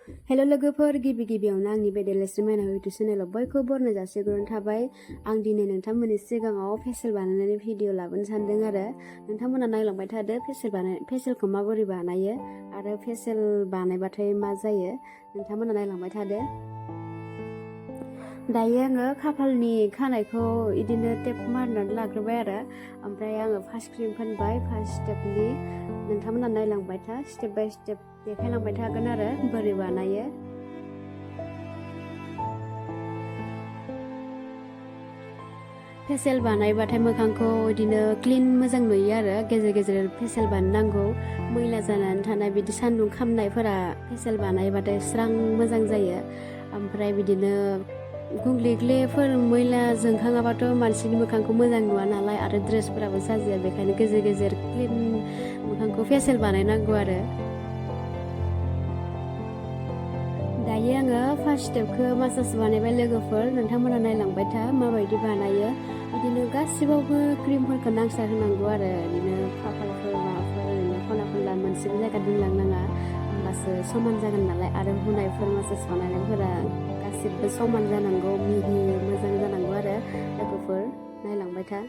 हेल' लोगोफोर गिबियावनो आंनि बे देलायस्रि मायना इउटुब चेनेलाव बयखौबो बरनाय जासिग्रोनाय थाबाय। आं दिनै नोंथांमोननि सिगाङाव फेसियल बानायनानै भिडिअ लाबोनो सानदों आरो नोंथांमोना नायलांबाय थादो फेसियलखौ माबोरै बानायो आरो फेसियल बानायबाथाय मा जायो नोंथांमोना नायलांबाय थादो। दायो आङो खाफालनि खानायखौ इदिनो टेप मारनानै लाग्रोबाय आरो ओमफ्राय आङो फार्स्ट क्रिम फोनबाय फार्स्ट स्टेपनि नोंथांमोना नायलांबाय था स्टेप बाय स्टेप देखायलांबाय थागोन आरो बोरै बानायो। फेसियल बानायबाथाय मोखांखौ इदिनो क्लिन मोजां नुयो आरो गेजेर गेजेर फेसियल बानायनांगौ मैला जानानै थानाय बिदि सान्दुं खामनायफोरा फेसियल बानायबाथाय स्रां मोजां जायो। ओमफ्राय बिदिनो गुंग्ले-ग्लेफोर मैला जोंखाङाबाथ' मानसिनि मोखांखौ मोजां नुवा नालाय आरो ड्रेसफोराबो साजिया बेखायनो गेजेर गेजेर क्लिन मोखांखौ फेसियल बानायनांगौ आरो। दायो आङो फार्स्ट स्टेपखौ मासाज बानायबाय लोगोफोर नोंथांमोना नायलांबाय था माबायदि बानायो। बिदिनो गासिबावबो क्रिमफोरखौ नांसार होनांगौ आरो बिदिनो खाफालफोर माबाफोर ओरैनो खना खनला मोनसेबो जायगा दोनलांनाङा होमबासो समान जागोन नालाय आरो हुनायफोर मासाज बानायनायफोरा गासिबो समान जानांगौ मिहि मोजां जानांगौ आरो लोगोफोर नायलांबाय था।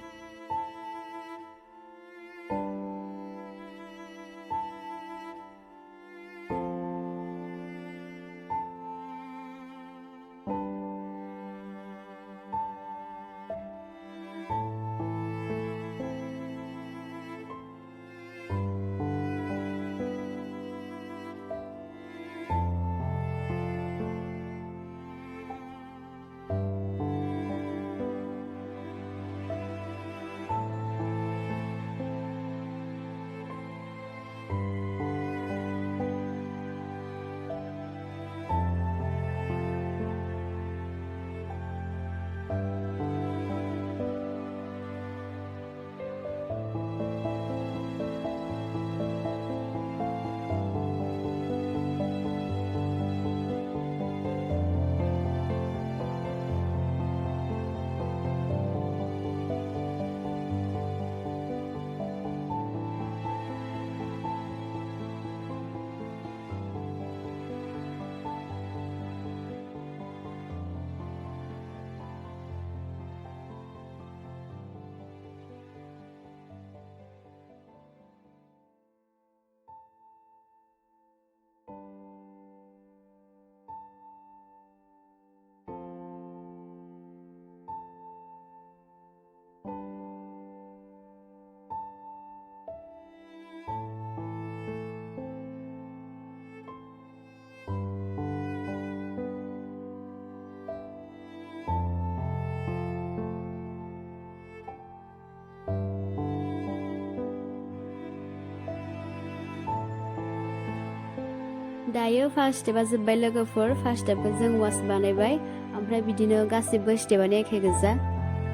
दायो फार्स्ट स्टेपा जोब्बाय लोगोफोर फार्स्ट स्टेपखौ जों वास बानायबाय ओमफ्राय बिदिनो गासिबो स्टेपानो एखे गोजा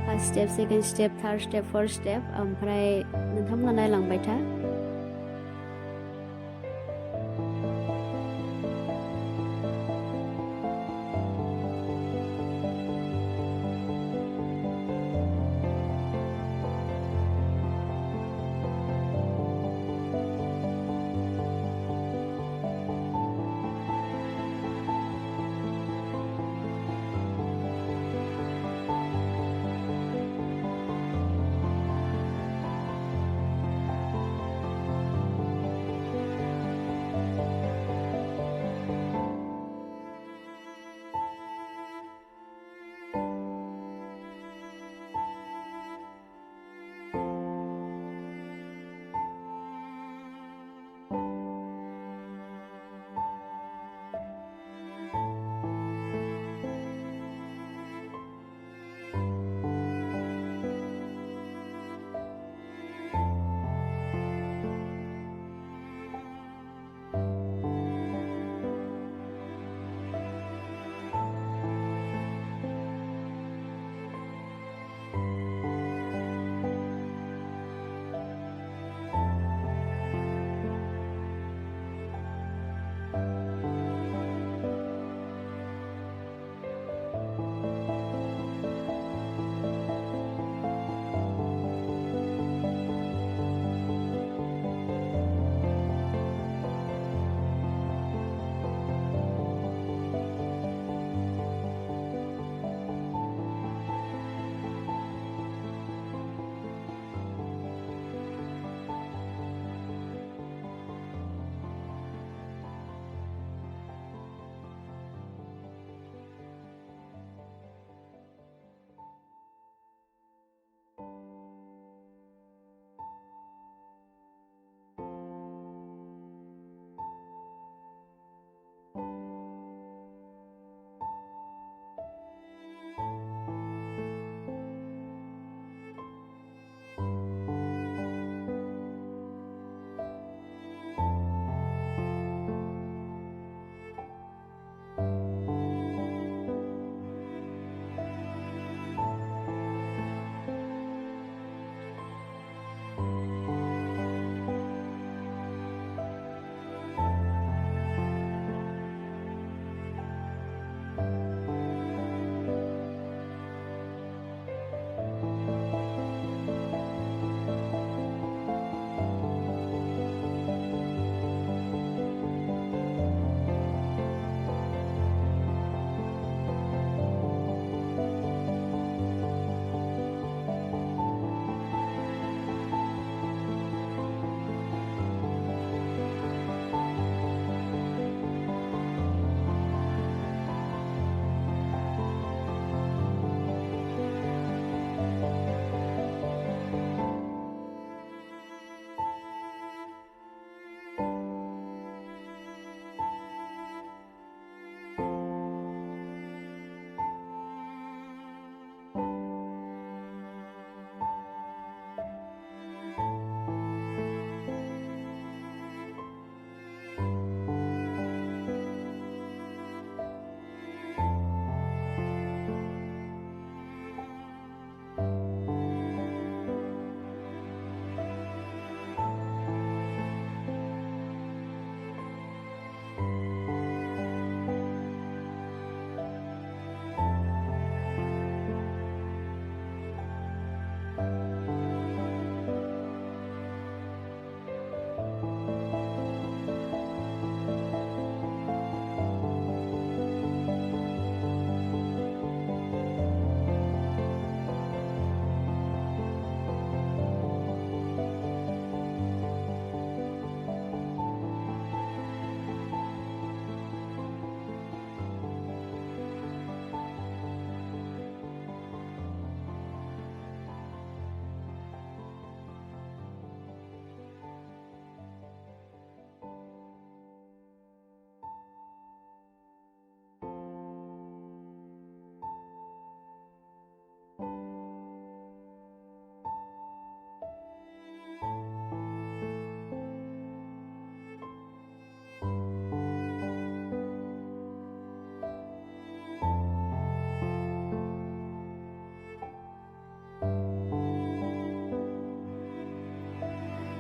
first step second step third step fourth step ओमफ्राय नोंथांमोना नायलांबाय था।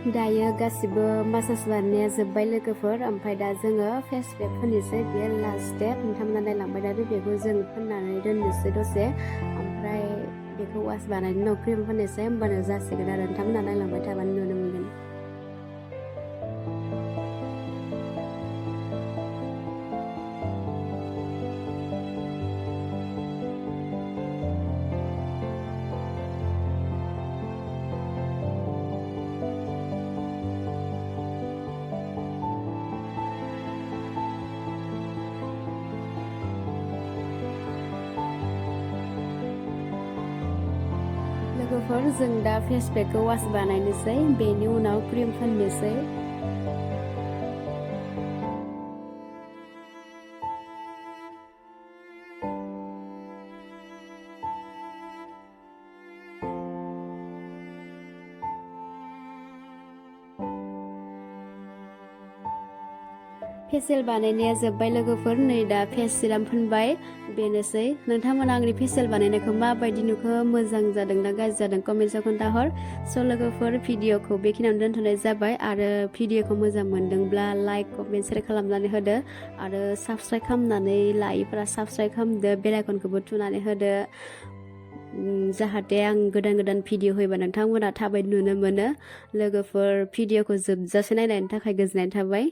दायो गासिबो मासाज बानायनाया जोब्बाय लोगोफोर ओमफ्राय दा जोङो फेस पेक फोननोसै बे लास्ट स्टेप नोंथांमोना नायलांबाय दा बेखौ जों फोननानै दोननोसै दसे ओमफ्राय बेखौ वास बानायनायनि उनाव क्रिम फोननोसै होमबानो जासिगोन आरो नोंथांमोना नायलांबाय थाबानो नुनो मोनगोन लोगोफोर जों दा फेस पेकखौ वास बानायनोसै बेनि उनाव क्रिम फोननोसै फेसियेल बानायनाया जोब्बाय लोगोफोर नै दा फेस सिराम फोनबाय बेनोसै नोंथांमोना आंनि फेसियेल बानायनायखौ माबायदि नुखो मोजां जादों ना गाज्रि जादों कमेन्टआव खोन्थाहर स' लोगोफोर भिडिअखौ बेखिनियावनो दोनथ'नाय जाबाय आरो भिडिअखौ मोजां मोनदोंब्ला लाइक कमेन्ट शेयार खालामनानै होदो आरो साबस्क्राइब खालामनानै लायैफोरा साबस्क्राइब खालामदो बेल आइकनखौबो थुनानै होदो जाहाथे आं गोदान गोदान भिडिअ होयोबा नोंथांमोना थाबै नुनो मोनो लोगोफोर भिडिअखौ जोबजासे नायनायनि थाखाय गोजोननाय थाबाय